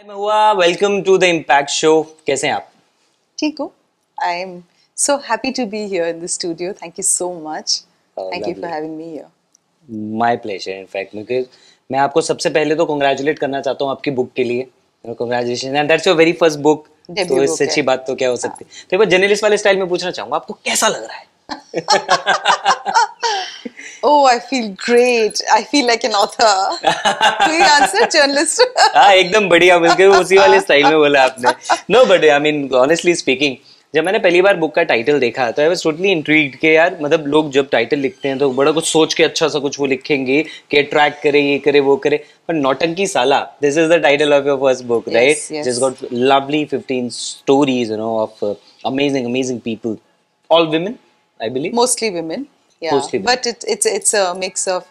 Hi Mahua, welcome to the Impact Show. कैसे हैं आप? ठीक हूँ. I'm so happy to be here in the studio. Thank you so much. Thank you for lovely. having me here. My pleasure. In fact, because मैं आपको सबसे पहले तो congratulate करना चाहता हूँ आपकी बुक के लिए. Congratulations. And that's your very first book. Debut तो book इससे अच्छी है. बात तो क्या हो सकती है? तो एक बार जर्नलिस्ट वाले स्टाइल में पूछना चाहूँगा आपको कैसा लग रहा है? Oh, I feel great. I feel like an author. Do you answer, journalist? हाँ एकदम बढ़िया मिलके उसी वाले स्टाइल में बोला आपने. No, but I mean honestly speaking, जब मैंने पहली बार बुक का टाइटल देखा तो आई वाज टोटली इंट्रीग्ड के यार मतलब लोग जब टाइटल लिखते हैं तो बड़ा कुछ सोच के अच्छा सा कुछ वो लिखेंगे कि अट्रैक्ट करे ये करे वो करे पर नौटंकी साला this is the title of your first book right just got lovely 15 stories of amazing people all women I believe Mostly women. Yeah. Mostly women. But it's a mix of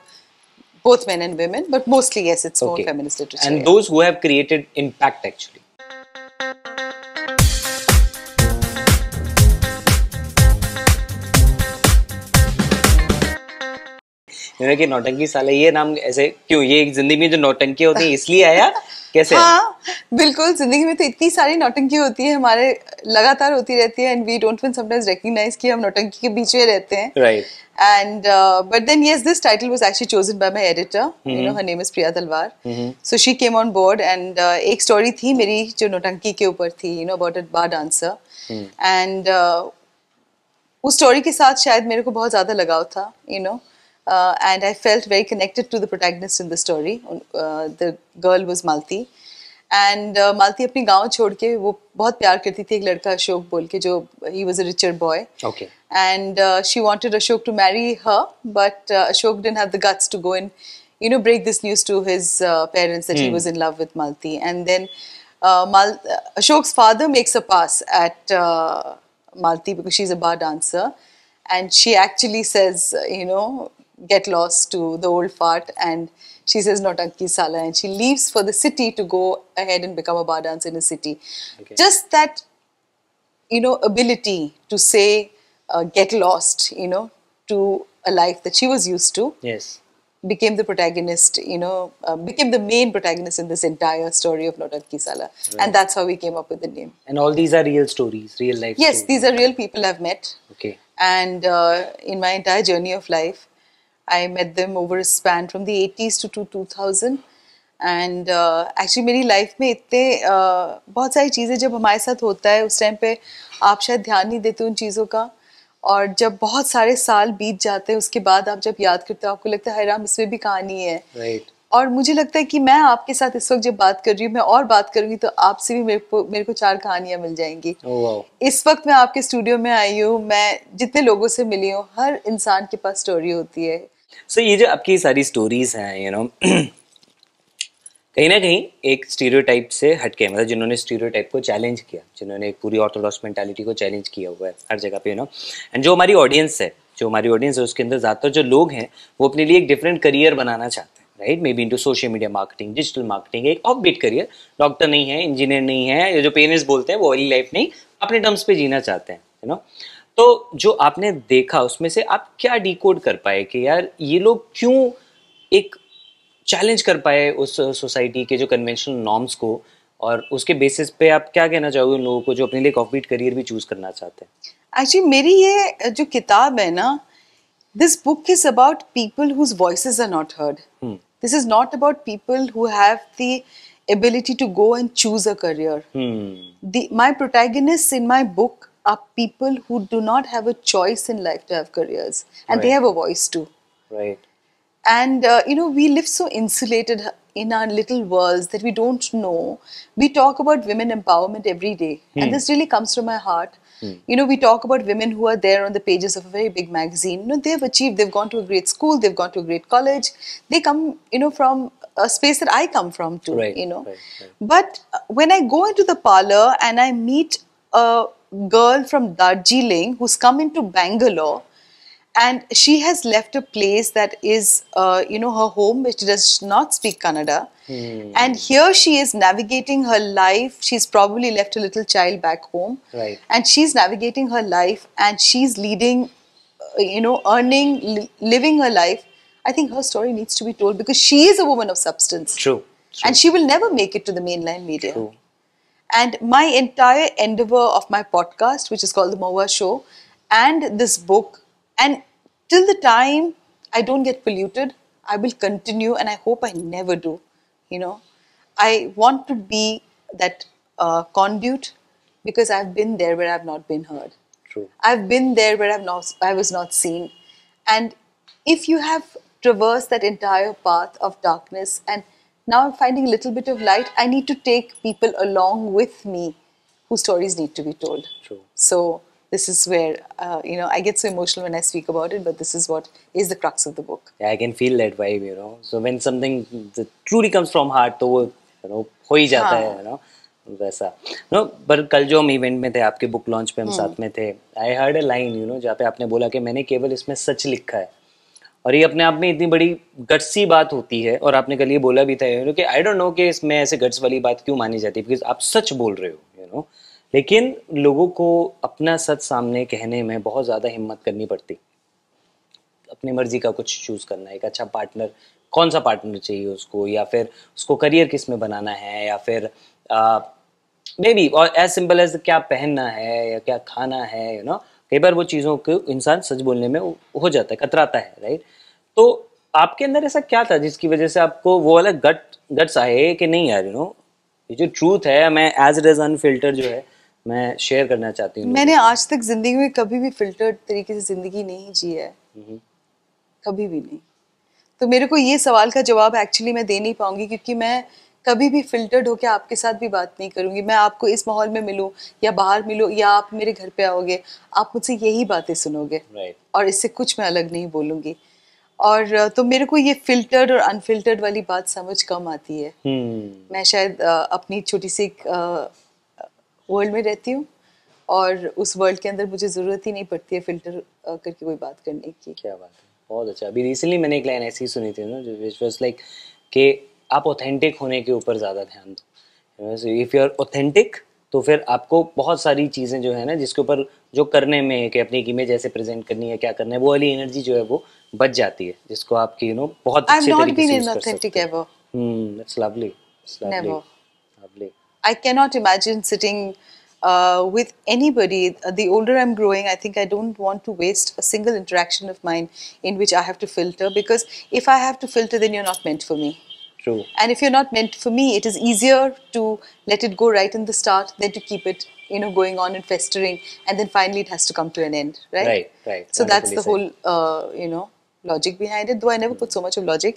both men and women. But mostly, yes, it's more feminist literature. And those who have created impact actually. कि नौटंकी साला ये नाम ऐसे क्यों ये जिंदगी में जो नौटंकी होती है इसलिए आया कैसे हाँ बिल्कुल जिंदगी में तो इतनी सारी नौटंकी होती है हमारे लगातार होती रहती है and we don't even sometimes recognise कि हम नौटंकी के बीच में रहते हैं right and but then yes this title was actually chosen by my editor you know her name is Priya Talwar so she came on board and एक story थी मेरी जो नौटंकी के ऊपर थी you know about a bar dancer and उस story के साथ शायद मेरे को बहुत ज़्यादा लगाव था you know and I felt very connected to the protagonist in the story the girl was Malti and मालती अपनी गांव छोड़ के वो बहुत प्यार करती थी एक लड़का अशोक बोल के जो he was a richer boy okay and she wanted Ashok to marry her but Ashok didn't have the guts to go and you know break this news to his parents that he was in love with Malti and then Ashok's father makes a pass at Malti because she's a bar dancer and she actually says you know get lost to the old fart and she says Nautanki Sala and she leaves for the city to go ahead and become a bar dancer in the city. Okay. Just that, you know, ability to say get lost, you know, to a life that she was used to. Yes. Became the protagonist, you know, became the main protagonist in this entire story of Nautanki Sala. Right. And that's how we came up with the name. And all these are real stories, real life yes, stories. These are real people I've met. Okay. And in my entire journey of life, I met them over a span from the 80s to 2000 and actually मेरी life में इतने बहुत सारी चीज़ें जब हमारे साथ होता है उस टाइम पे आप शायद ध्यान नहीं देते उन चीज़ों का और जब बहुत सारे साल बीत जाते हैं उसके बाद आप जब याद करते हो आपको लगता है हाय राम इसमें भी कहानी है right. और मुझे लगता है कि मैं आपके साथ इस वक्त जब बात कर रही हूँ मैं और बात करूंगी तो आपसे भी मेरे को 4 कहानियां मिल जाएंगी इस वक्त मैं आपके स्टूडियो में आई हूँ मैं जितने लोगों से मिली हूँ हर इंसान के पास स्टोरी होती है So, ये जो आपकी सारी स्टोरीज हैं यू नो कहीं ना कहीं एक स्टीरियोटाइप से हटके मतलब जिन्होंने स्टीरियोटाइप को चैलेंज किया जिन्होंने एक पूरी ऑर्थोडॉक्स मेंटालिटी को चैलेंज किया हुआ है हर जगह पे यू नो एंड जो हमारी ऑडियंस है उसके अंदर ज़्यादातर जो लोग हैं वो अपने लिए एक डिफरेंट करियर बनाना चाहते हैं right may be into social media marketing digital marketing एक ऑफ बीट करियर डॉक्टर नहीं है इंजीनियर नहीं है ये जो पेरेंट्स बोलते हैं वो वाली लाइफ नहीं अपने टर्म्स पे जीना चाहते हैं यू नो तो जो आपने देखा उसमें से आप क्या डिकोड कर पाए कि यार ये लोग क्यों एक चैलेंज कर पाए उस सोसाइटी के जो कन्वेंशनल नॉर्म्स को और उसके बेसिस पे आप क्या कहना चाहोगे उन लोगों को जो अपने लिए ऑफबीट करियर भी चूज करना चाहते हैं एक्चुअली मेरी ये जो किताब है ना this book is about people whose voices are not heard this is not about people who have the ability to go and choose a career my protagonists in my book are people who do not have a choice in life to have careers and right. They have a voice too right and you know we live so insulated in our little worlds that we don't know we talk about women empowerment every day and this really comes from my heart you know we talk about women who are there on the pages of a very big magazine you know they've achieved they've gone to a great school they've gone to a great college they come you know from a space that I come from too right, you know right. But when I go into the parlor and I meet a girl from Darjeeling who's come into Bangalore and she has left a place that is you know her home which does not speak Kannada and here she is navigating her life she's probably left a little child back home right. And she's navigating her life and she's leading you know earning living her life I think her story needs to be told because she is a woman of substance true and she will never make it to the mainline media. True. And my entire endeavor of my podcast, which is called The Mohua Show, and this book, and till the time I don't get polluted, I will continue, and I hope I never do. You know, I want to be that conduit because I've been there where I've not been heard. True. I've been there where I was not seen. And if you have traversed that entire path of darkness and now I'm finding a little bit of light, I need to take people along with me whose stories need to be told. True. So this is where, I get so emotional when I speak about it, but this is what is the crux of the book. Yeah, I can feel that vibe, you know. So when something that truly comes from heart, तो वो हो ही जाता है, वैसा. No, पर कल जो हम इवेंट में थे, आपके बुक लॉन्च पे हम साथ में थे, I heard a line, जहाँ पे आपने बोला कि मैंने केवल इसमें सच लिखा है. और ये अपने आप में इतनी बड़ी गट्सी बात होती है, और आपने कल ये बोला भी था कि आई डोंट नो कि इसमें ऐसे गट्स वाली बात क्यों मानी जाती है, बिकॉज आप सच बोल रहे हो, लेकिन लोगों को अपना सच सामने कहने में बहुत ज़्यादा हिम्मत करनी पड़ती. अपनी मर्जी का कुछ चूज़ करना, एक अच्छा पार्टनर, कौन सा पार्टनर चाहिए उसको, या फिर उसको करियर किस में बनाना है, या फिर मे बी और एज सिंपल एज क्या पहनना है या क्या खाना है, कई बार वो चीज़ों को इंसान सच बोलने में हो जाता है, कतराता है, राइट. तो आपके अंदर ऐसा क्या था जिसकी वजह से आपको वो वाला गट्स आए कि नहीं यार, ये जो ट्रूथ है, मैं एज इट इज अनफिल्टर जो है मैं शेयर करना चाहती हूँ. मैंने आज तक जिंदगी में कभी भी फिल्टर्ड तरीके से जिंदगी नहीं जी है, कभी भी नहीं. तो मेरे को ये सवाल का जवाब एक्चुअली मैं दे नहीं पाऊंगी, क्योंकि मैं कभी भी फिल्टर्ड होकर आपके साथ भी बात नहीं करूंगी. मैं आपको इस माहौल में मिलूं या बाहर मिलूं या आप मेरे घर पे आओगे, आप मुझसे यही बातें सुनोगे, right. और इससे कुछ मैं अलग नहीं बोलूंगी. और तो मेरे को ये फिल्टर्ड और अनफिल्टर्ड वाली बात समझ कम आती है. मैं शायद अपनी छोटी सी वर्ल्ड में रहती हूँ, और उस वर्ल्ड के अंदर मुझे ज़रूरत ही नहीं पड़ती है फिल्टर करके कोई बात करने की. क्या बात है, बहुत अच्छा. अभी रिसेंटली मैंने एक लाइन ऐसी सुनी थी जो विच वाज लाइक कि आप ऑथेंटिक होने के ऊपर ज़्यादा ध्यान दो. इफ़ यू आर ऑथेंटिक तो फिर आपको बहुत सारी चीज़ें जो है ना, जिसके ऊपर जो करने में कि अपनी एक इमेज ऐसे प्रेजेंट करनी है, क्या करना है, वो वाली एनर्जी जो है वो बच जाती है, जिसको आपकी बहुत अच्छे तरीके से यूज कर सकते हैं. That's lovely. It's lovely. Never. Lovely. I cannot imagine sitting with anybody. The older I'm growing, I think I don't want to waste a single interaction of mine in which I have to filter, because if I have to filter, then you're not meant for me. True. And if you're not meant for me, it is easier to let it go right in the start than to keep it, going on and festering, and then finally it has to come to an end, right? Right. So that's the whole, logic behind it. Though I never put so much of logic.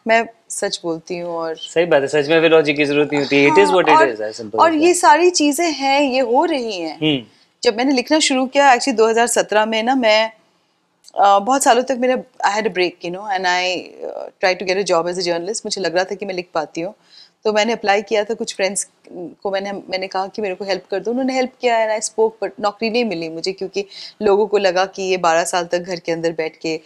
मैं सच बोलती हूँ, और सही बात है, सच में फिर logic की जरूरत नहीं होती. It is what it is. Simple. और ये सारी चीजें हैं, ये हो रही हैं. जब मैंने लिखना शुरू किया एक्चुअली 2017 में ना, मैं बहुत सालों तक मेरा I had a break, and I try to get a job as a journalist. मुझे लग रहा था कि मैं लिख पाती हूँ, तो मैंने अप्लाई किया था. कुछ फ्रेंड्स को मैंने कहा कि मेरे को हेल्प कर दो, उन्होंने हेल्प किया, एंड आई स्पोक, बट नौकरी नहीं मिली मुझे, क्योंकि लोगों को लगा कि ये 12 साल तक घर के अंदर बैठ के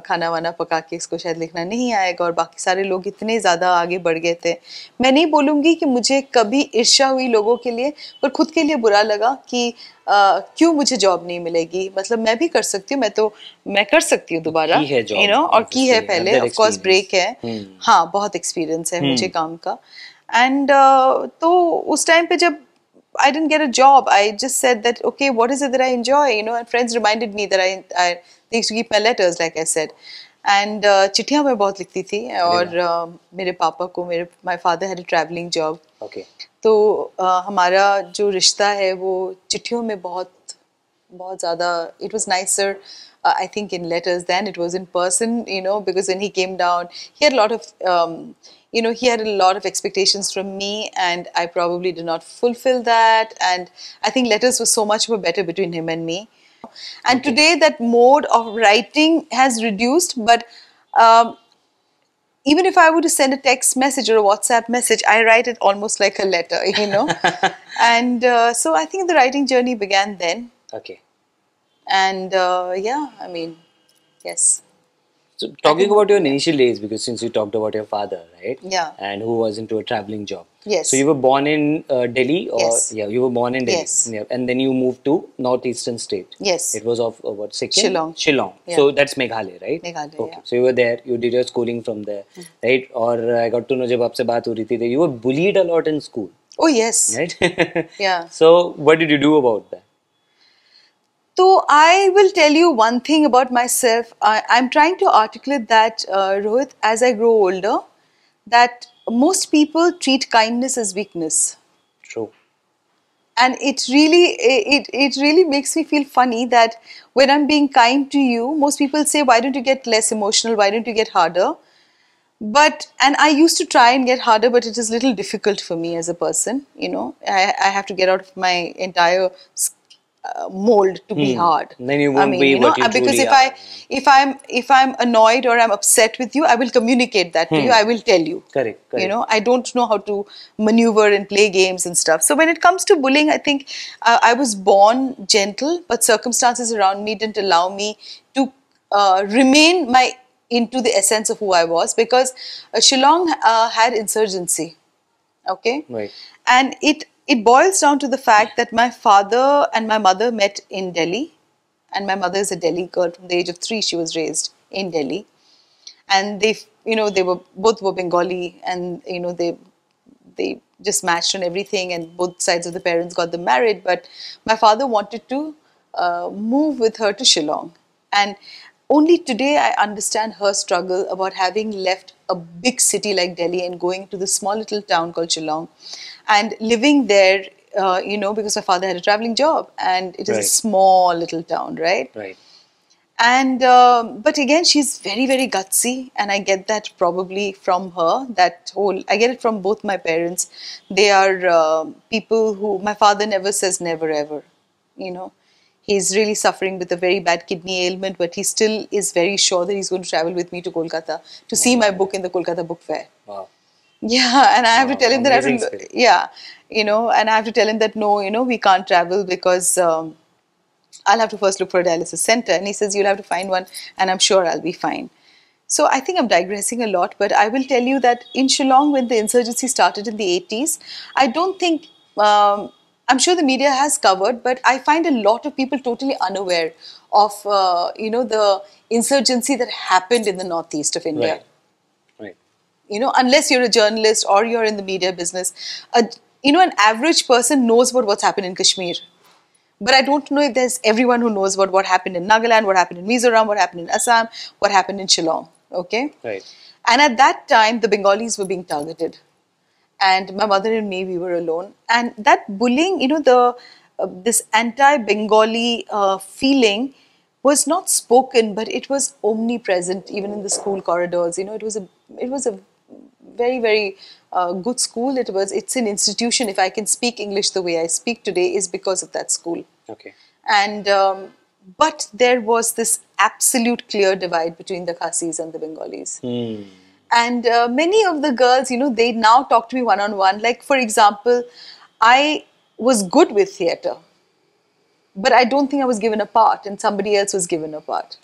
खाना वाना पका के इसको शायद लिखना नहीं आएगा, और बाकी सारे लोग इतने ज़्यादा आगे बढ़ गए थे. मैं नहीं बोलूँगी कि मुझे कभी ईर्ष्या हुई लोगों के लिए, पर खुद के लिए बुरा लगा कि क्यों मुझे जॉब नहीं मिलेगी. मतलब मैं भी कर सकती हूँ, मैं कर सकती हूँ दोबारा, और की है पहले, ऑफ कोर्स ब्रेक है. हाँ, बहुत एक्सपीरियंस है मुझे काम का. एंड तो उस टाइम पे जब I didn't get a job, I just said that, okay, what is it that I enjoy, and friends reminded me that they used to keep my letters, like I said. And चिट्ठियाँ मैं बहुत लिखती थी, और मेरे पापा को, my father had a traveling job. Okay. तो हमारा जो रिश्ता है वो चिट्ठियों में बहुत बहुत ज़्यादा, it was nicer, I think, in letters than it was in person, because when he came down, he had a lot of he had a lot of expectations from me, and I probably did not fulfill that, and I think letters were so much more better between him and me. And today that mode of writing has reduced, but even if I were to send a text message or a WhatsApp message, I write it almost like a letter, And so I think the writing journey began then. Okay. And yeah, I mean, yes. So talking about your yeah. initial days, because since you talked about your father, right? Yeah. And who was into a traveling job. Yes. So you were born in Delhi, or Yes. yeah, you were born in Delhi. Yes. Yeah, and then you moved to northeastern state. Yes. It was of what, Sikkim? Shillong. Shillong. Yeah. So that's Meghalaya, right? Meghalaya, Okay. yeah. So you were there. You did your schooling from there, right? Or I got to know जब आपसे बात हो रही थी, that you were bullied a lot in school, Oh, yes. right? Yeah. So what did you do about that? So I will tell you one thing about myself. I'm trying to articulate that, Rohit, as I grow older, that most people treat kindness as weakness. True. And it really makes me feel funny that when I'm being kind to you, most people say, why don't you get less emotional? Why don't you get harder? And I used to try and get harder, but it is a little difficult for me as a person. I have to get out of my entire mold to be hard. Then you I won't mean, be what you because truly are. if I'm annoyed or I'm upset with you, I will communicate that to you. I will tell you. Correct, correct. I don't know how to maneuver and play games and stuff. So when it comes to bullying, I think I was born gentle, but circumstances around me didn't allow me to remain into the essence of who I was, because Shillong had insurgency. Okay. Right. And it boils down to the fact that my father and my mother met in Delhi, and my mother is a Delhi girl. From the age of 3 she was raised in Delhi, and they were Bengali, and they just matched on everything, and both sides of the parents got them married. But my father wanted to move with her to Shillong, and only today I understand her struggle about having left a big city like Delhi and going to the small little town called Shillong and living there, because my father had a traveling job, and it is a Right. small little town, right? Right. And but again, she's very, very gutsy, and I get that probably from her. I get it from both my parents. They are people who, my father never says never ever. You know, he's really suffering with a very bad kidney ailment, but he still is very sure that he's going to travel with me to Kolkata to see my book in the Kolkata Book Fair. Wow. Yeah, and I have to Wow, tell him that amazing spirit. yeah, and I have to tell him that no, we can't travel because. I'll have to first look for a dialysis center. And he says, you'll have to find one, and I'm sure I'll be fine. So I think I'm digressing a lot, but I will tell you that in Shillong, when the insurgency started in the 80s, I don't think, I'm sure the media has covered, but I find a lot of people totally unaware of, the insurgency that happened in the northeast of India. Right. Unless you're a journalist or you're in the media business, an average person knows about what's happened in Kashmir. But I don't know if there's everyone who knows about what happened in Nagaland, what happened in Mizoram, what happened in Assam, what happened in Shillong. Okay? Right. And at that time, the Bengalis were being targeted. And my mother and me, we were alone. And that bullying, this anti-Bengali feeling was not spoken, but it was omnipresent, even in the school corridors. It was a very, very good school. It's an institution. If I can speak English the way I speak today, is because of that school. Okay. And but there was this absolute clear divide between the Khasis and the Bengalis. And many of the girls, they now talk to me one-on-one. Like, for example, I was good with theatre, but I don't think I was given a part, and somebody else was given a part.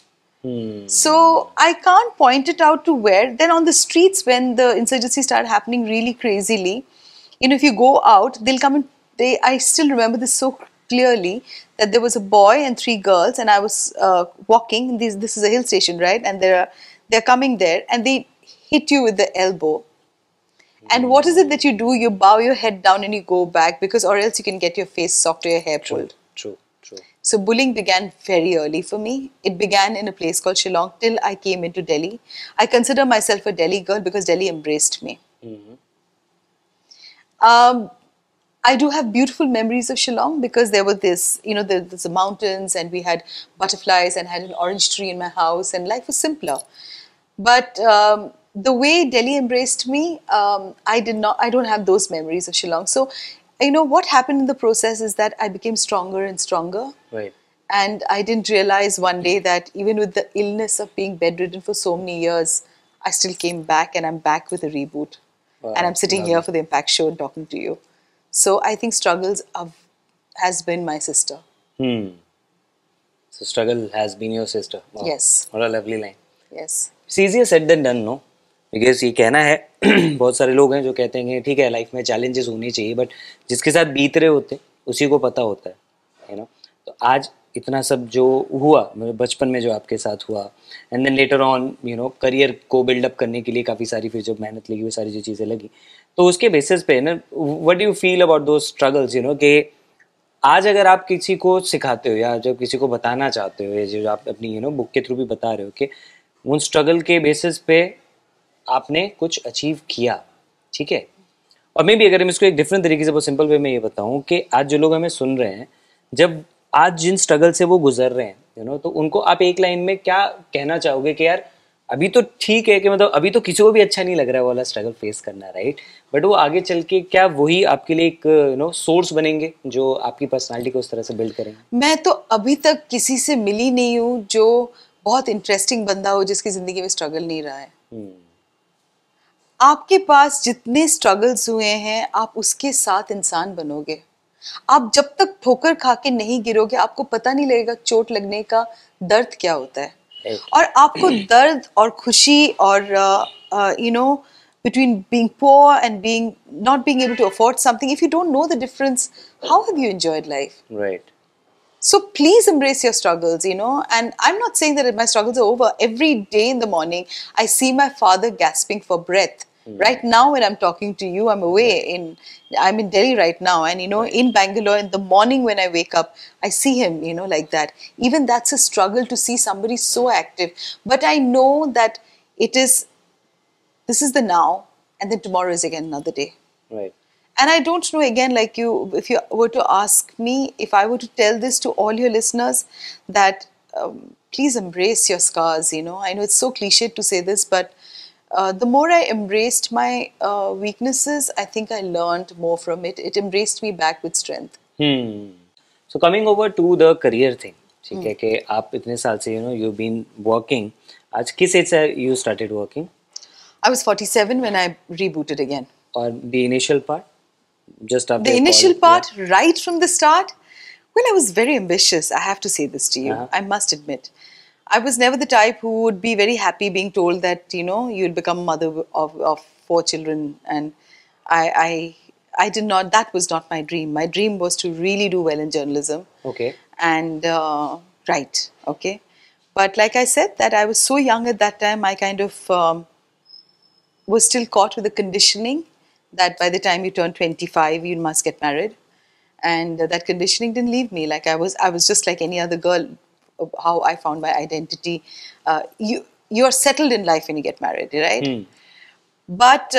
So I can't point it out to where. Then on the streets, when the insurgency started happening really crazily, if you go out, they'll come and I still remember this so clearly, that there was a boy and 3 girls, and I was walking. This is a hill station, right? And they're coming there, and they hit you with the elbow. And what is it that you do? You bow your head down and you go back, because or else you can get your face socked or your hair pulled. True. So bullying began very early for me. It began in a place called Shillong till I came into Delhi. I consider myself a Delhi girl because Delhi embraced me. I do have beautiful memories of Shillong because there were there's the mountains, and we had butterflies, and had an orange tree in my house, and life was simpler. But the way Delhi embraced me, I don't have those memories of Shillong. So, what happened in the process is that I became stronger and stronger. Right. And I didn't realize one day that even with the illness of being bedridden for so many years, I still came back, and I'm back with a reboot. Wow, And I'm sitting here for the Impact Show and talking to you. So I think struggles has been my sister. So struggle has been your sister. Wow. Yes. What a lovely line. Yes. easier said than done, no? Because ये कहना है बहुत सारे लोग हैं जो कहते हैं कि ठीक है लाइफ में चैलेंजेस होने चाहिए, बट जिसके साथ बीत रहे होते उसी को पता होता है ना. तो आज इतना सब जो हुआ मतलब बचपन में जो आपके साथ हुआ, and then later on career को बिल्डअप करने के लिए काफ़ी सारी फिर जब मेहनत लगी वो सारी जो चीज़ें लगी, तो उसके बेसिस पे ना what do you feel about दो स्ट्रगल्स कि आज अगर आप किसी को सिखाते हो या जब किसी को बताना चाहते हो, या जो आप अपनी बुक के थ्रू भी बता रहे हो कि उन स्ट्रगल के बेसिस पे आपने कुछ अचीव किया, ठीक है. और मे भी अगर हम इसको एक डिफरेंट तरीके से बहुत सिंपल वे में ये बताऊं कि आज जो लोग हमें सुन रहे हैं, जब आज जिन स्ट्रगल से वो गुजर रहे हैं तो उनको आप एक लाइन में क्या कहना चाहोगे कि यार अभी तो ठीक है कि मतलब अभी तो किसी को भी अच्छा नहीं लग रहा है वाला स्ट्रगल फेस करना, राइट, बट वो आगे चल के क्या वही आपके लिए एक सोर्स बनेंगे जो आपकी पर्सनालिटी को उस तरह से बिल्ड करेंगे. मैं तो अभी तक किसी से मिली नहीं हूँ जो बहुत इंटरेस्टिंग बंदा हो जिसकी जिंदगी में स्ट्रगल नहीं रहा है. आपके पास जितने स्ट्रगल्स हुए हैं आप उसके साथ इंसान बनोगे. आप जब तक ठोकर खा के नहीं गिरोगे आपको पता नहीं लगेगा चोट लगने का दर्द क्या होता है. और आपको दर्द और खुशी और between being poor and not being able to afford something, if you don't know the difference, how have you enjoyed life? Right. So please embrace your struggles, and I'm not saying that my struggles are over. Every day in the morning, I see my father gasping for breath. Right now, when I'm talking to you, I'm I'm in Delhi right now, and in Bangalore, in the morning when I wake up, I see him, like that. Even that's a struggle to see somebody so active. But I know that this is the now, and then tomorrow is again another day. Right. And I don't know, again, like if you were to ask me, if I were to tell this to all your listeners, that please embrace your scars, I know it's so cliched to say this, but the more I embraced my weaknesses, I think I learned more from it. It embraced me back with strength. So coming over to the career thing, ठीक है कि आप इतने साल से you've been working. आज किस as से you started working? I was 47 when I rebooted again. Or the initial part? Just after the initial college, part, right from the start, well, I was very ambitious. I have to say this to you. I must admit. I was never the type who would be very happy being told that, you'll become a mother of 4 children. And I did not, that was not my dream. My dream was to really do well in journalism. Okay. And, right, okay. But like I said, that I was so young at that time, I kind of was still caught with the conditioning that by the time you turn 25, you must get married. And that conditioning didn't leave me. Like I was just like any other girl. How I found my identity. You are settled in life when you get married, right? But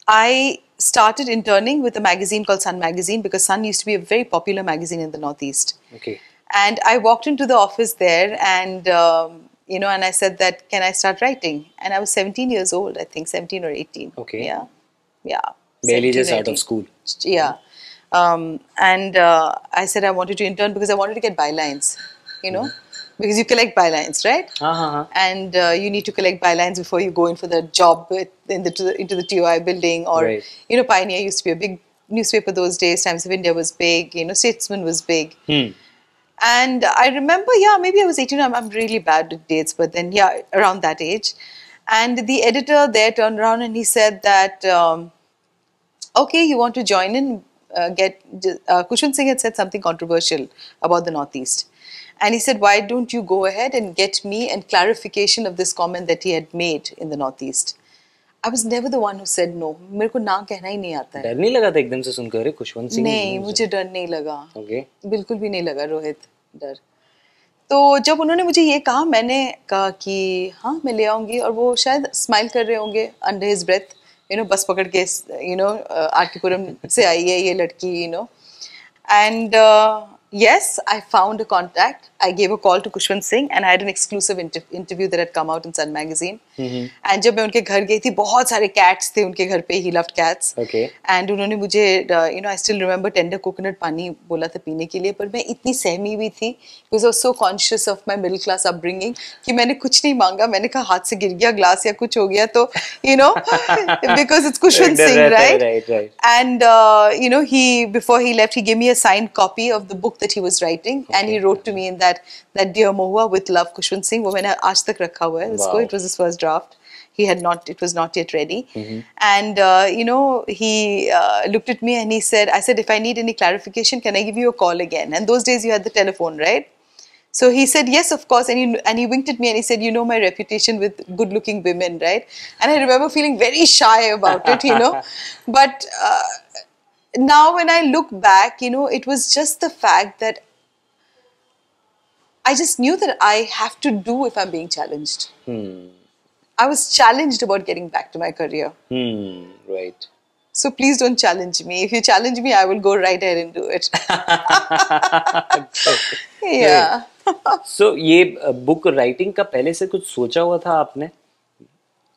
I started interning with a magazine called Sun Magazine, because Sun used to be a very popular magazine in the Northeast. Okay. And I walked into the office there, and and I said that, can I start writing? And I was 17 years old, I think 17 or 18. Okay. Yeah. Barely just out of school. Yeah. And I said I wanted to intern because I wanted to get bylines, because you collect bylines, right? And you need to collect bylines before you go in for the job into the TOI building, or, right. Pioneer used to be a big newspaper those days. Times of India was big, Statesman was big. And I remember, maybe I was 18. I'm really bad with dates, but then, around that age. And the editor there turned around and he said that, okay, you want to join in, Kushwant Singh had said something controversial about the Northeast. And he said, why don't you go ahead and get me a clarification of this comment that he had made in the Northeast? I was never the one who said no. मेरे को ना कहना ही नहीं आता है. डर नहीं लगा था एकदम से सुनकर अरे खुशवंत सिंह? नहीं, मुझे डर नहीं लगा. Okay. बिल्कुल भी नहीं लगा रोहित डर. तो जब उन्होंने मुझे ये कहा, मैंने कहा कि हाँ मैं ले आऊँगी, और वो शायद स्माइल कर रहे होंगे अंडर हिज ब्रेथ, बस पकड़ के, आरकेपुरम से आई है ये लड़की, and yes, I found a contact. I gave a call to Kushwant Singh and I had an exclusive interview that had come out in Sun Magazine. And जब मैं उनके घर गई थी, बहुत सारे cats थे उनके घर पे. He loved cats. Okay. And उन्होंने मुझे, I still remember tender coconut पानी बोला था पीने के लिए, पर मैं इतनी सहमी हुई थी because I was so conscious of my middle class upbringing कि मैंने कुछ नहीं मांगा. मैंने कहा हाथ से गिर गया ग्लास या कुछ हो गया तो, because it's Kushwant Singh, right? And he, before he left, he gave me a signed copy of the book that he was writing, and he wrote to me in that Dear Mohua with Love Kushwant Singh, वो मैंने आज तक रखा हुआ है उसको. It was his first draft. It was not yet ready. And, he looked at me and he said, I said, if I need any clarification, can I give you a call again? And those days you had the telephone, right? So he said, yes, of course. And he winked at me and he said, you know my reputation with good-looking women, right? And I remember feeling very shy about it, But now when I look back, it was just the fact that I just knew that I have to do if I'm being challenged. I was challenged about getting back to my career. Right. So please don't challenge me. If you challenge me, I will go right ahead and do it. Yeah. So ये book writing का पहले से कुछ सोचा हुआ था आपने?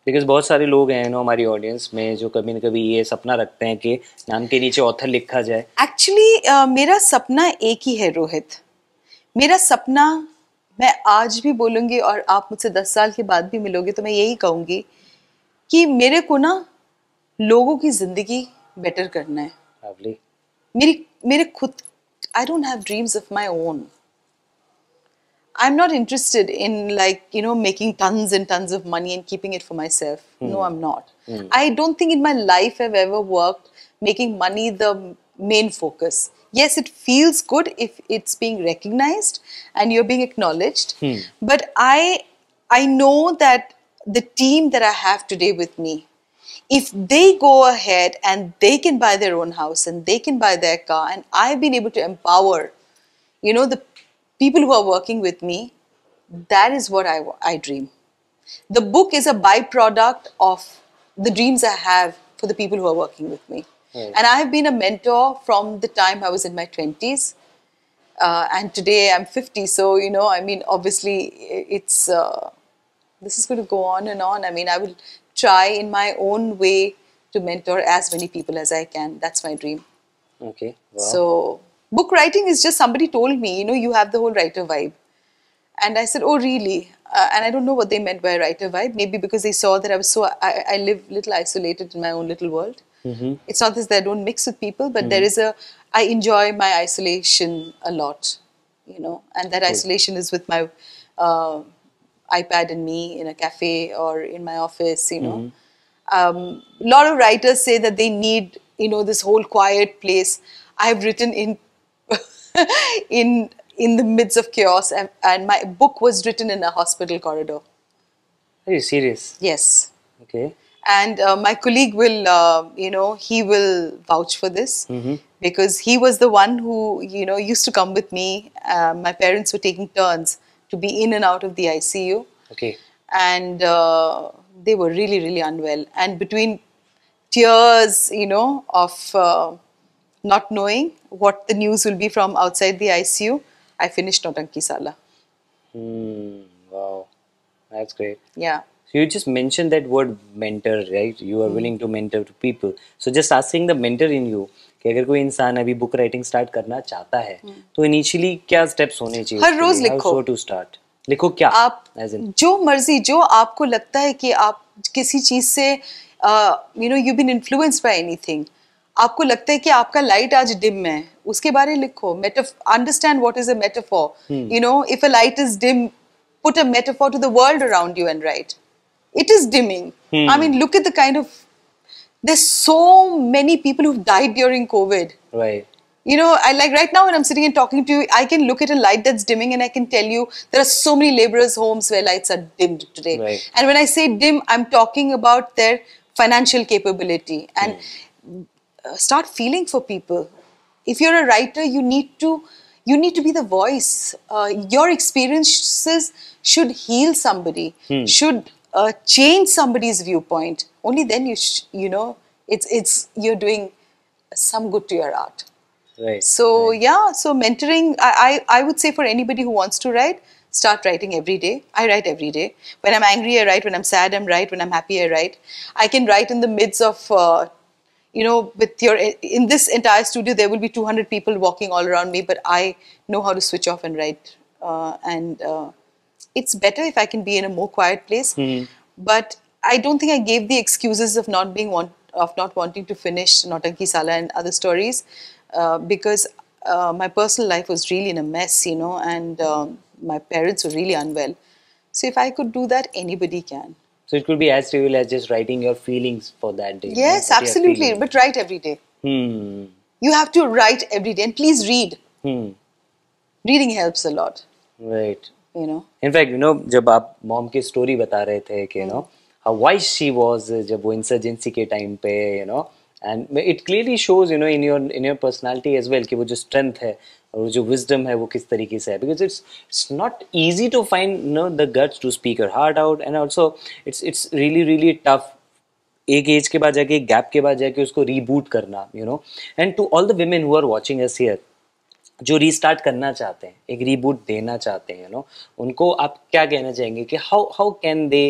Because बहुत सारे लोग हैं हमारी ऑडियंस में जो कभी न कभी ये सपना रखते हैं कि नाम के नीचे ऑथर लिखा जाए. एक्चुअली मेरा सपना एक ही है रोहित. मेरा सपना मैं आज भी बोलूंगी और आप मुझसे 10 साल के बाद भी मिलोगे तो मैं यही कहूंगी कि मेरे को ना लोगों की जिंदगी बेटर करना है. Lovely. मेरे खुद I don't have dreams of my own. I'm not interested in making tons and tons of money and keeping it for myself. No, I'm not. I don't think in my life I've ever worked making money the main focus. Yes, it feels good if it's being recognized and you're being acknowledged. But I know that the team that I have today with me, if they go ahead and they can buy their own house and they can buy their car, and I've been able to empower, the people who are working with me, that is what I dream. The book is a byproduct of the dreams I have for the people who are working with me. And I have been a mentor from the time I was in my 20s. And today I'm 50. So, obviously it's, this is going to go on and on. I will try in my own way to mentor as many people as I can. That's my dream. Okay. Wow. So, book writing is just somebody told me, you have the whole writer vibe. And I said, oh, really? And I don't know what they meant by writer vibe. Maybe because they saw that I live a little isolated in my own little world. It's not that I don't mix with people, but I enjoy my isolation a lot, and that isolation is with my iPad and me in a cafe or in my office, A lot of writers say that they need, this whole quiet place. I've written in in the midst of chaos, and my book was written in a hospital corridor. Are you serious? Yes. Okay. And my colleague will, he will vouch for this because he was the one who, used to come with me. My parents were taking turns to be in and out of the ICU. Okay. And they were really, really unwell. And between tears, of not knowing what the news will be from outside the ICU, I finished Nautanki Sala. Wow. That's great. Yeah. So you just mentioned that word mentor, right? You are willing to mentor to people. So just asking the mentor in you, कि अगर कोई इंसान अभी book writing start करना चाहता है, तो initially क्या स्टेप्स होने चाहिए? हर रोज लिखो. How to start? लिखो क्या? आप जो मर्जी, जो आपको लगता है कि आप किसी चीज से, you've been influenced by anything. आपको लगता है कि आपका लाइट आज डिम है, उसके बारे में लिखो. Understand what is a metaphor. If a light is dim, put a metaphor to the world around you and write. It is dimming. Look at the kind of... There's so many people who've died during COVID. Right. Right now when I'm sitting and talking to you, I can look at a light that's dimming and I can tell you there are so many laborers' homes where lights are dimmed today. Right. And when I say dim, I'm talking about their financial capability. And start feeling for people. If you're a writer, you need to be the voice. Your experiences should heal somebody, should change somebody's viewpoint. Only then you're doing some good to your art. Right. So so mentoring, I would say for anybody who wants to write, start writing every day. I write every day. When I'm angry, I write. When I'm sad, I write. When I'm happy, I write. I can write in the midst of, in this entire studio, there will be 200 people walking all around me, but I know how to switch off and write. It's better if I can be in a more quiet place. But I don't think I gave the excuses of not wanting to finish Nautanki Sala and other stories, because my personal life was really in a mess, you know, and my parents were really unwell. So if I could do that, anybody can. So it could be as trivial as just writing your feelings for that day. No? Yes, What you are absolutely. feeling. But write every day. Hmm. You have to write every day, and please read. Hmm. Reading helps a lot, Right. you know. In fact जब आप mom की story बता रहे थे कि how wise she was जब वो insurgency के टाइम पे and it clearly shows in your personality as well कि वो जो स्ट्रेंथ है और वो जो विजडम है वो किस तरीके से है because it's not easy to find the guts to speak your heart out and also it's really really tough एक एज के बाद जाके एक गैप के बाद जाके उसको रीबूट करना and to all the women who are watching us here जो रीस्टार्ट करना चाहते हैं एक रीबूट देना चाहते हैं उनको आप क्या कहना चाहेंगे कि how how can they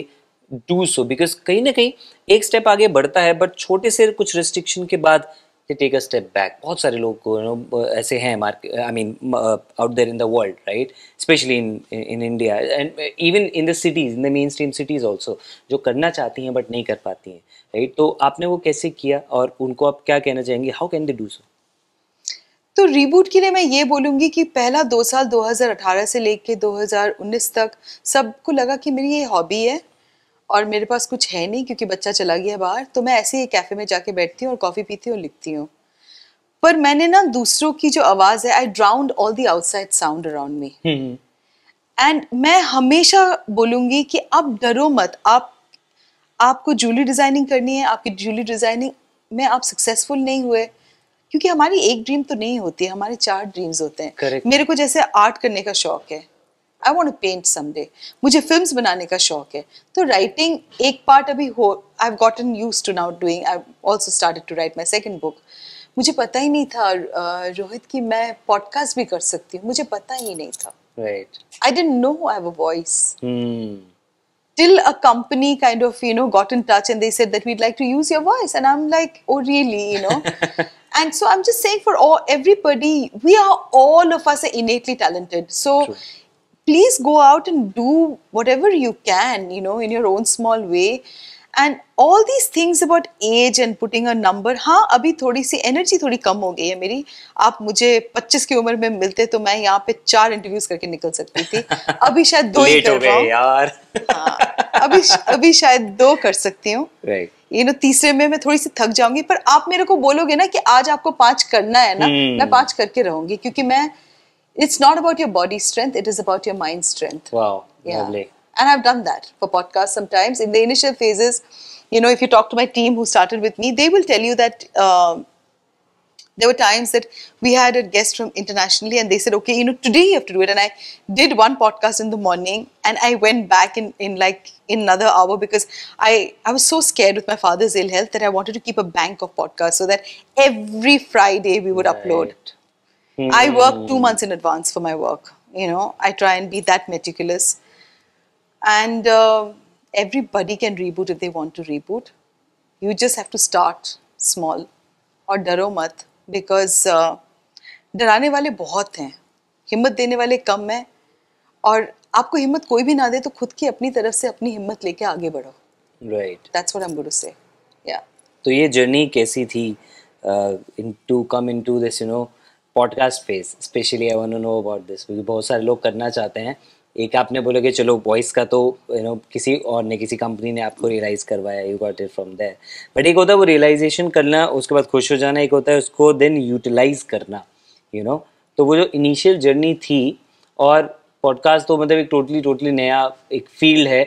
do so because कहीं ना कहीं एक स्टेप आगे बढ़ता है बट छोटे से कुछ रिस्ट्रिक्शन के बाद they take a step back बहुत सारे लोग को ऐसे हैं market I mean out there in the world right specially in India and even in the cities in the mainstream cities also जो करना चाहती हैं बट नहीं कर पाती हैं राइट तो आपने वो कैसे किया और उनको आप क्या कहना चाहेंगे how can they do so तो रीबूट के लिए मैं ये बोलूँगी कि पहला 2 साल 2018 से लेके 2019 तक सबको लगा कि मेरी ये हॉबी है और मेरे पास कुछ है नहीं क्योंकि बच्चा चला गया बाहर, तो मैं ऐसे ही कैफ़े में जाके बैठती हूँ और कॉफ़ी पीती हूँ और लिखती हूँ। पर मैंने ना दूसरों की जो आवाज़ है, I drowned all the outside sound around me. And मैं हमेशा बोलूँगी कि आप डरो मत, आपको ज्वेलरी डिज़ाइनिंग करनी है, आपकी ज्वेलरी डिज़ाइनिंग में आप सक्सेसफुल नहीं हुए, क्योंकि हमारी एक ड्रीम तो नहीं होती है, हमारे 4 ड्रीम्स होते हैं। Correct. मेरे को जैसे आर्ट करने का शौक है, I want to paint someday, मुझे फिल्म्स बनाने का शौक है, तो राइटिंग एक पार्ट अभी हो, I have gotten used to now doing, I also started to write my second book. मुझे पता ही नहीं था रोहित कि मैं पॉडकास्ट भी कर सकती हूँ, मुझे पता ही नहीं था। Right I didn't know I have a voice till a company kind of got in touch and they said that we'd like to use your voice, and I'm like, oh really, and so I'm just saying for everybody, we are, all of us are innately talented, so True. please go out and do whatever you can, in your own small way. And all these things about age and putting a number, हाँ अभी थोड़ी सी energy थोड़ी कम हो गई है मेरी। आप मुझे 25 की उम्र में मिलते तो मैं यहाँ पे 4 इंटरव्यूज करके निकल सकती थी, अभी शायद 2 ही कर पाऊँ यार। हाँ, अभी शायद 2 कर सकती हूँ। right. तीसरे में मैं थोड़ी सी थक जाऊंगी, पर आप मेरे को बोलोगे ना कि आज आपको 5 करना है ना, मैं 5 करके रहूंगी, क्योंकि मैं it's not about your body strength, it is about your mind strength. Wow, yeah. lovely. And I've done that for podcasts sometimes. In the initial phases, if you talk to my team who started with me, they will tell you that there were times that we had a guest from internationally and they said, okay, today you have to do it. And I did one podcast in the morning and I went back in another hour because I was so scared with my father's ill health that I wanted to keep a bank of podcasts so that every Friday we would upload. I work 2 months in advance for my work. I try and be that meticulous. And everybody can reboot if they want to reboot. You just have to start small. और डरो मत, because डराने वाले बहुत हैं, हिम्मत देने वाले कम हैं, और आपको हिम्मत कोई भी ना दे तो खुद की अपनी तरफ से अपनी हिम्मत लेके आगे बढ़ो. Right. That's what I'm going to say. Yeah. तो ये जर्नी कैसी थी to come into this podcast phase? Especially I want to know about this क्योंकि बहुत सारे लोग करना चाहते हैं. एक आपने बोला कि चलो वॉइस का तो किसी और ने, किसी कंपनी ने आपको रियलाइज करवाया, you got it from there, but एक होता है वो रियलाइजेशन करना, उसके बाद खुश हो जाना, एक होता है उसको देन यूटिलाइज करना, तो वो जो इनिशियल जर्नी थी, और पॉडकास्ट तो मतलब एक टोटली नया एक फील्ड है,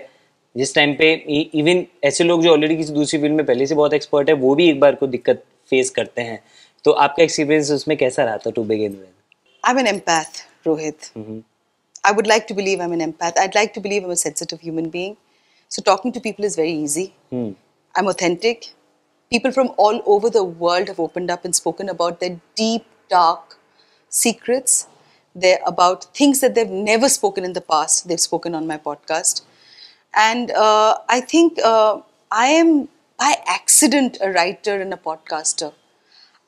जिस टाइम पे इवन ऐसे लोग जो ऑलरेडी किसी दूसरी फील्ड में पहले से बहुत एक्सपर्ट है वो भी एक बार को दिक्कत फेस करते हैं, तो आपका एक्सपीरियंस उसमें कैसा रहा था to begin with? I'm an empath, Rohit. I would like to believe I'm an empath. I'd like to believe I'm a sensitive human being. So talking to people is very easy. I'm authentic. People from all over the world have opened up and spoken about their deep, dark secrets. They're about things that they've never spoken in the past. They've spoken on my podcast. And I think I am by accident a writer and a podcaster.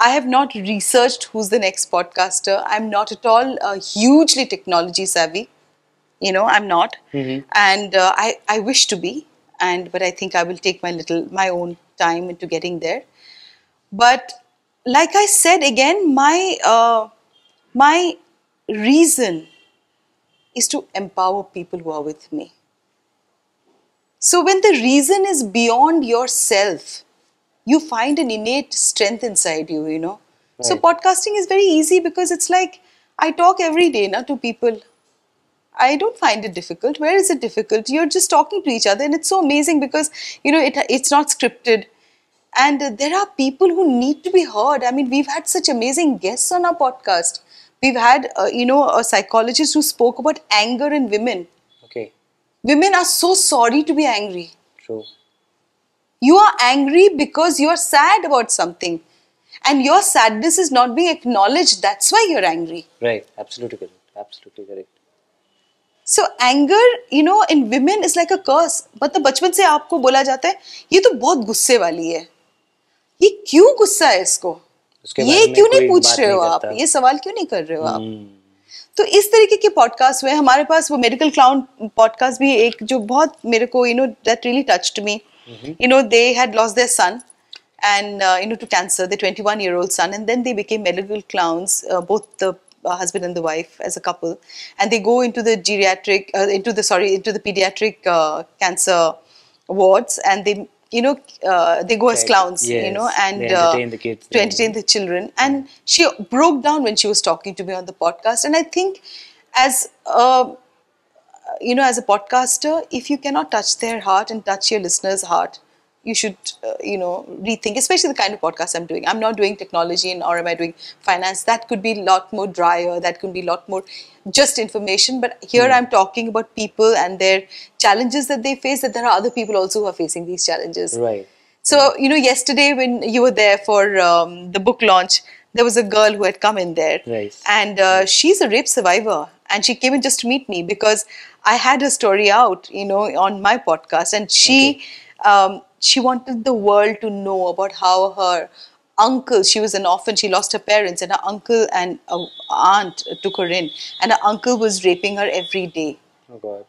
I have not researched who's the next podcaster. I'm not at all hugely technology savvy. I'm not. And I wish to be. But I think I will take my own time into getting there. But like I said again, My reason is to empower people who are with me. So when the reason is beyond yourself, you find an innate strength inside you, you know. So Right. podcasting is very easy because it's like I talk every day na, to people. I don't find it difficult. Where is it difficult? You're just talking to each other, and it's so amazing because you know it's not scripted, and there are people who need to be heard. I mean, we've had such amazing guests on our podcast. We've had a psychologist who spoke about anger in women. Okay. Women are so sorry to be angry. True. You are angry because you are sad about something, and your sadness is not being acknowledged. That's why you're angry. Right. Absolutely correct. Absolutely correct. So anger, you know, in women is like a curse. मतलब बचपन से आपको बोला जाता है ये तो बहुत गुस्से वाली है. ये क्यों गुस्सा है इसको? उसके ये बारे में क्यों नहीं कोई पूछ बात रहे नहीं हो आप? करता. ये सवाल क्यों नहीं कर रहे हो आप? तो इस तरीके के पॉडकास्ट हुए. हमारे पास वो मेडिकल क्लाउन पॉडकास्ट भी एक जो बहुत मेरे को that really touched me. They had lost their son and to cancer, their 21-year-old son, and then they became medical clowns, both the husband and the wife as a couple, and they go into the into the pediatric cancer wards, and they go as clowns, Yes. and They entertain the kids to there. entertain the children. And she broke down when she was talking to me on the podcast. And I think as as a podcaster, if you cannot touch their heart and touch your listener's heart, you should, rethink, especially the kind of podcast I'm doing. I'm not doing technology or am I doing finance? That could be a lot more drier. That could be a lot more just information. But here I'm talking about people and their challenges that they face, that there are other people also who are facing these challenges. Right. So, yesterday when you were there for the book launch, there was a girl who had come in there. Right. And she's a rape survivor. And she came in just to meet me because I had her story out, on my podcast. And she wanted the world to know about how her uncle, she was an orphan, she lost her parents, and her uncle and aunt took her in. And her uncle was raping her every day. Oh God.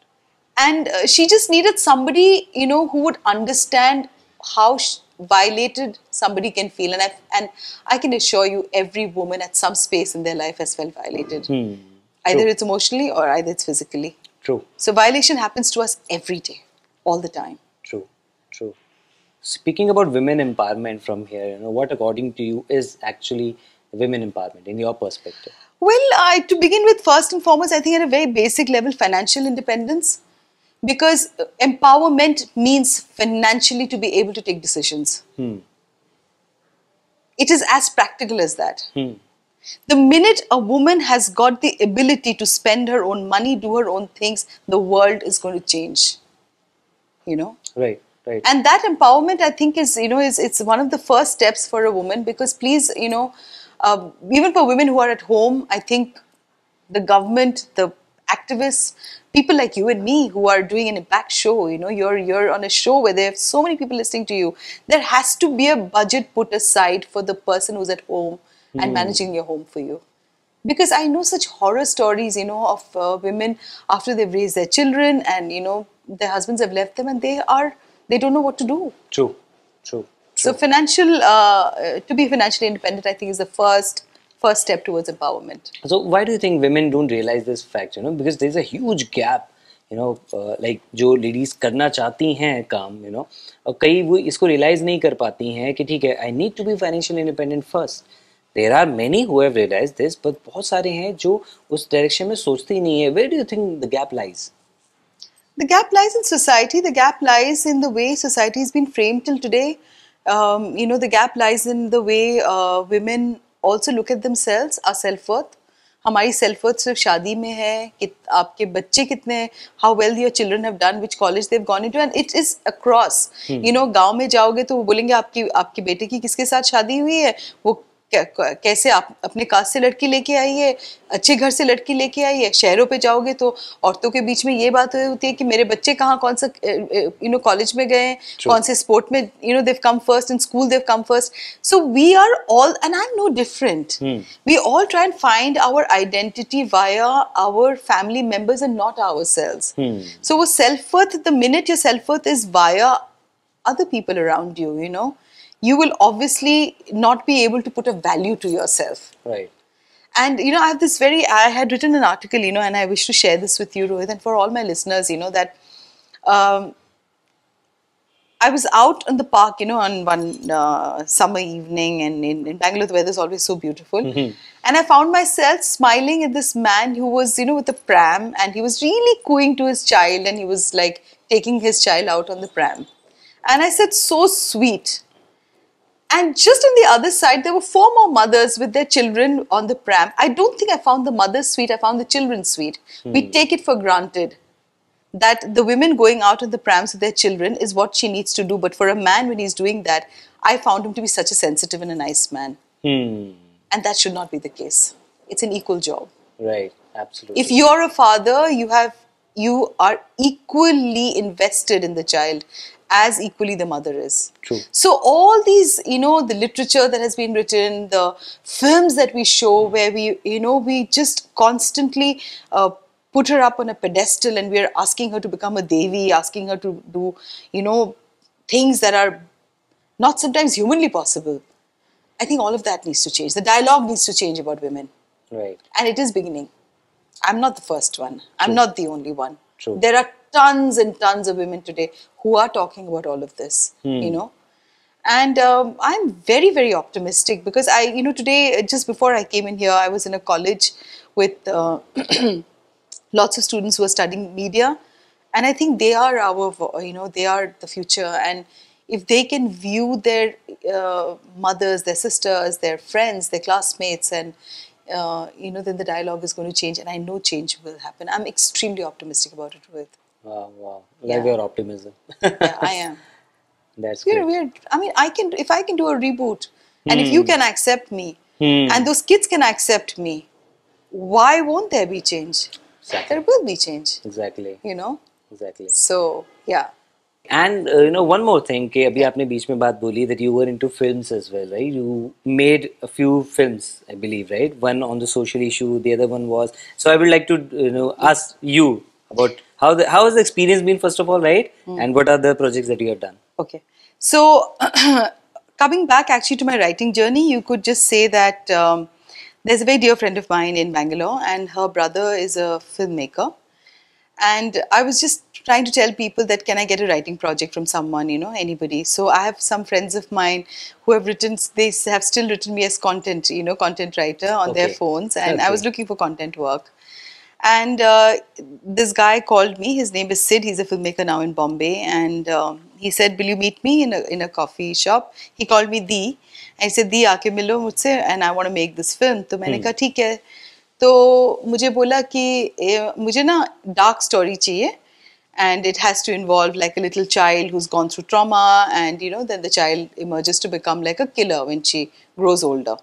And she just needed somebody, who would understand how violated somebody can feel. And I can assure you, every woman at some space in their life has felt violated. Either True. it's emotionally or either it's physically. True. So violation happens to us every day, all the time. True. True. Speaking about women empowerment from here, what according to you is actually women empowerment in your perspective? Well, to begin with, first and foremost, I think at a very basic level, financial independence. Because empowerment means financially to be able to take decisions. It is as practical as that. The minute a woman has got the ability to spend her own money, do her own things, the world is going to change. Right. Right. And that empowerment, I think, it's one of the first steps for a woman. Because please, even for women who are at home, I think the government, the activists, people like you and me who are doing an impact show, you're on a show where there are so many people listening to you. There has to be a budget put aside for the person who's at home and managing your home for you. Because I know such horror stories, of women after they've raised their children and, their husbands have left them and they don't know what to do. True. So to be financially independent, I think, is the first step towards empowerment. So why do you think women don't realize this fact? Because there's a huge gap. Like जो ladies करना चाहती हैं काम, और कई वो इसको realize नहीं कर पाती हैं कि ठीक है, I need to be financially independent first. There are many who have realized this, but बहुत सारे हैं जो उस direction में सोचते ही नहीं है. Where do you think the gap lies? The gap lies in society. The gap lies in the way society has been framed till today. The gap lies in the way women also look at themselves, our self-worth. हमारी self-worth सिर्फ शादी में है कि आपके बच्चे कितने, how well your children have done, which college they've gone into, and it is across. गांव में जाओगे तो वो बोलेंगे आपके बेटे की किसके साथ शादी हुई है, वो कैसे आप अपने कास्ट से लड़की लेके आई है, अच्छे घर से लड़की लेके आई है. शहरों पे जाओगे तो औरतों के बीच में ये बात होती है कि मेरे बच्चे कहाँ कौन सा कॉलेज में गए, कौन से स्पोर्ट में they've come first, in school they've come first. So we are all, and I'm no different, we all try and find our identity via our family members and not ourselves. So self-worth, the minute your self-worth is via other people around you, you will obviously not be able to put a value to yourself. Right. And, I had written an article, and I wish to share this with you, Rohit, and for all my listeners, that um, I was out in the park, on one summer evening, and in Bangalore, the weather is always so beautiful. And I found myself smiling at this man who was, with a pram, and he was really cooing to his child, and he was like taking his child out on the pram. And I said, so sweet. And just on the other side, there were 4 more mothers with their children on the pram. I don't think I found the mothers sweet, I found the children sweet. We take it for granted that the women going out on the prams with their children is what she needs to do. But for a man, when he's doing that, I found him to be such a sensitive and a nice man. And that should not be the case. It's an equal job. Right, absolutely. If you're a father, you are equally invested in the child as equally the mother is. True. So all these, the literature that has been written, the films that we show where we just constantly put her up on a pedestal and we're asking her to become a devi, asking her to do, things that are not sometimes humanly possible. I think all of that needs to change. The dialogue needs to change about women. Right. And it is beginning. I'm not the first one. I'm not the only one. True. There are tons and tons of women today who are talking about all of this, And I'm very, very optimistic because today, just before I came in here, I was in a college with lots of students who are studying media. And I think they are they are the future. And if they can view their mothers, their sisters, their friends, their classmates, and then the dialogue is going to change, and I know change will happen. I'm extremely optimistic about it, Rohit. Wow. Love your optimism. Yeah, I am. That's great. I mean, if I can do a reboot, and if you can accept me, and those kids can accept me, why won't there be change? Exactly. There will be change. Exactly. Exactly. So, yeah. And one more thing, कि अभी आपने बीच में बात बोली that you were into films as well, right? You made a few films, I believe, right? One on the social issue, the other one was. So I would like to ask you about how has the experience been, first of all, right? And what are the projects that you have done? Okay. So coming back actually to my writing journey, you could just say that there's a very dear friend of mine in Bangalore, and her brother is a filmmaker. And I was just trying to tell people that can I get a writing project from someone, anybody. So I have some friends of mine who have written, they have still written me as content, content writer on their phones. And I was looking for content work. And this guy called me, his name is Sid, he's a filmmaker now in Bombay. And he said, will you meet me in a coffee shop? He called me Dee. I said, Dee, aake milo mujhse, and I want to make this film. So मैंने कहा ठीक है. तो मुझे बोला कि मुझे ना dark story चाहिए, and it has to involve like a little child who's gone through trauma, and then the child emerges to become like a killer when she grows older.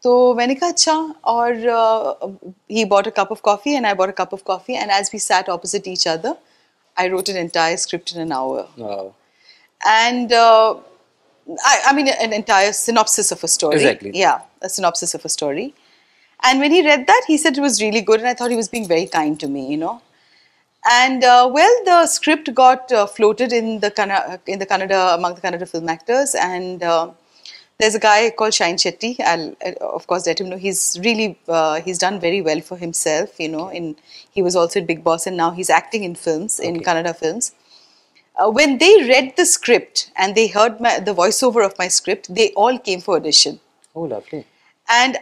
तो मैंने कहा अच्छा, और he bought a cup of coffee and I bought a cup of coffee, and as we sat opposite each other, I wrote an entire script in an hour. Wow. And I mean an entire synopsis of a story. Exactly. Yeah, a synopsis of a story. And when he read that, he said it was really good, and I thought he was being very kind to me, And the script got floated in the Kannada, among the Kannada film actors, and there's a guy called Shine Shetty. I'll of course let him know. He's really he's done very well for himself, he was also in Big Boss, and now he's acting in films, in Kannada films. When they read the script and they heard the voiceover of my script, they all came for audition. Oh, lovely. And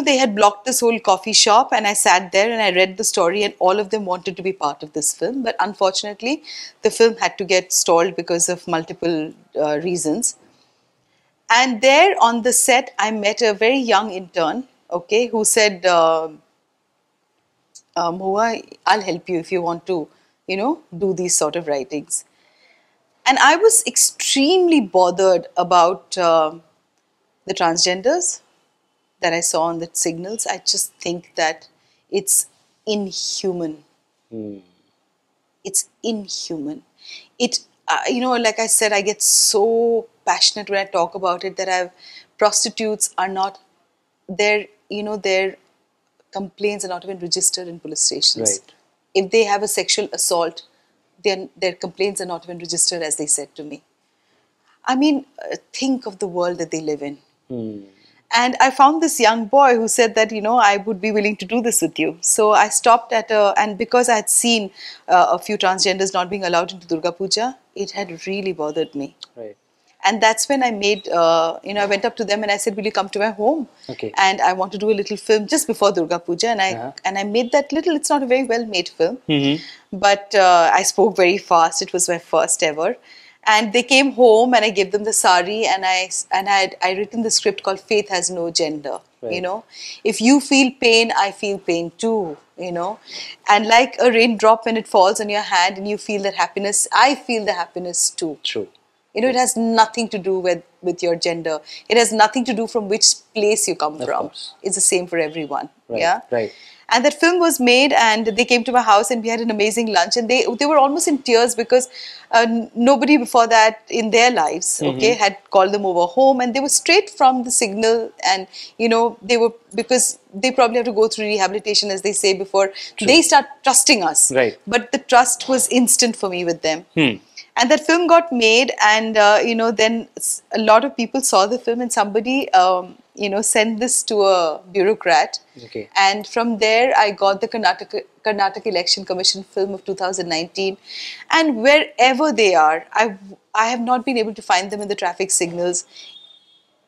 they had blocked this whole coffee shop, and I sat there and I read the story, and all of them wanted to be part of this film. But unfortunately, the film had to get stalled because of multiple reasons. And there on the set, I met a very young intern, who said, Mohua, I'll help you if you want to, do these sort of writings. And I was extremely bothered about the transgenders that I saw on the signals. I just think that it's inhuman. It's inhuman. Like I said, I get so passionate when I talk about it that prostitutes are not, their complaints are not even registered in police stations. Right. If they have a sexual assault, their complaints are not even registered, as they said to me. I mean, think of the world that they live in. And I found this young boy who said that, I would be willing to do this with you. So I stopped and because I had seen a few transgenders not being allowed into Durga Puja, it had really bothered me. Right. And that's when I made, I went up to them and I said, will you come to my home? Okay. And I want to do a little film just before Durga Puja. And I made that little, it's not a very well made film, but I spoke very fast. It was my first ever. And they came home and I gave them the sari and I written the script called Faith Has No Gender. Right. If you feel pain, I feel pain too, and like a raindrop when it falls on your hand and you feel that happiness, I feel the happiness too. True. It has nothing to do with your gender. It has nothing to do from which place you come from. Course. It's the same for everyone. Right. Yeah. Right. And that film was made, and they came to my house, and we had an amazing lunch. And they were almost in tears because nobody before that in their lives, had called them over home, and they were straight from the signal. And they were, because they probably have to go through rehabilitation, as they say, before they start trusting us. Right. But the trust was instant for me with them. And that film got made, and then a lot of people saw the film, and somebody sent this to a bureaucrat. Okay. And from there, I got the Karnataka Election Commission film of 2019. And wherever they are, I have not been able to find them in the traffic signals.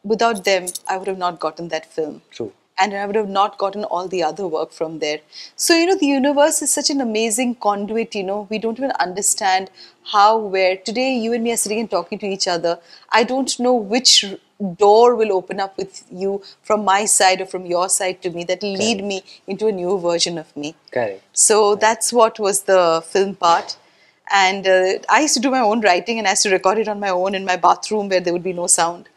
Without them, I would have not gotten that film. True. And I would have not gotten all the other work from there. So, the universe is such an amazing conduit, we don't even understand how, where. Today, you and me are sitting and talking to each other. I don't know which door will open up with you from my side or from your side to me that will lead me into a new version of me. Correct. So that's what was the film part. And I used to do my own writing, and I used to record it on my own in my bathroom where there would be no sound.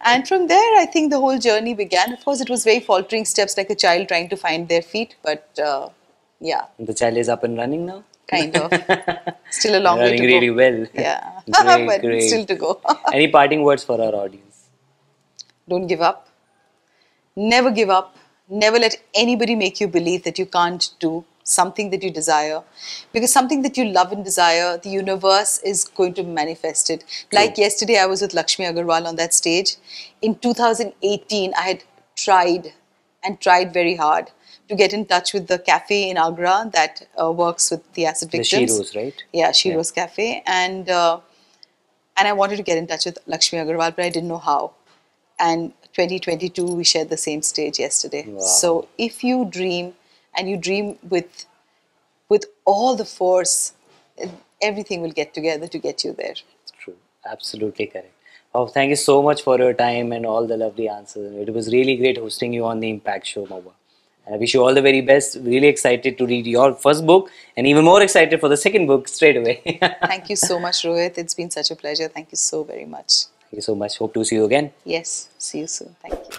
And from there, I think the whole journey began. Of course, it was very faltering steps, like a child trying to find their feet. But yeah. The child is up and running now? Kind of. Still a long way to go. Running really well. Yeah. Great, but great. Still to go. Any parting words for our audience? Don't give up. Never give up. Never let anybody make you believe that you can't do something that you desire, because something that you love and desire, the universe is going to manifest it. Like yesterday, I was with Lakshmi Agarwal on that stage. In 2018, I had tried very hard to get in touch with the cafe in Agra that works with the acid victims. The She Rose, right? Yeah, She Rose Cafe. And I wanted to get in touch with Lakshmi Agarwal, but I didn't know how. And 2022, we shared the same stage yesterday. Wow. So if you dream, and you dream with all the force, everything will get together to get you there. It's true. Absolutely correct. Oh, thank you so much for your time and all the lovely answers. It was really great hosting you on the Impact Show, Mohua. I wish you all the very best. Really excited to read your first book, and even more excited for the second book straight away. Thank you so much, Rohit. It's been such a pleasure. Thank you so very much. Thank you so much. Hope to see you again. Yes, see you soon. Thank you.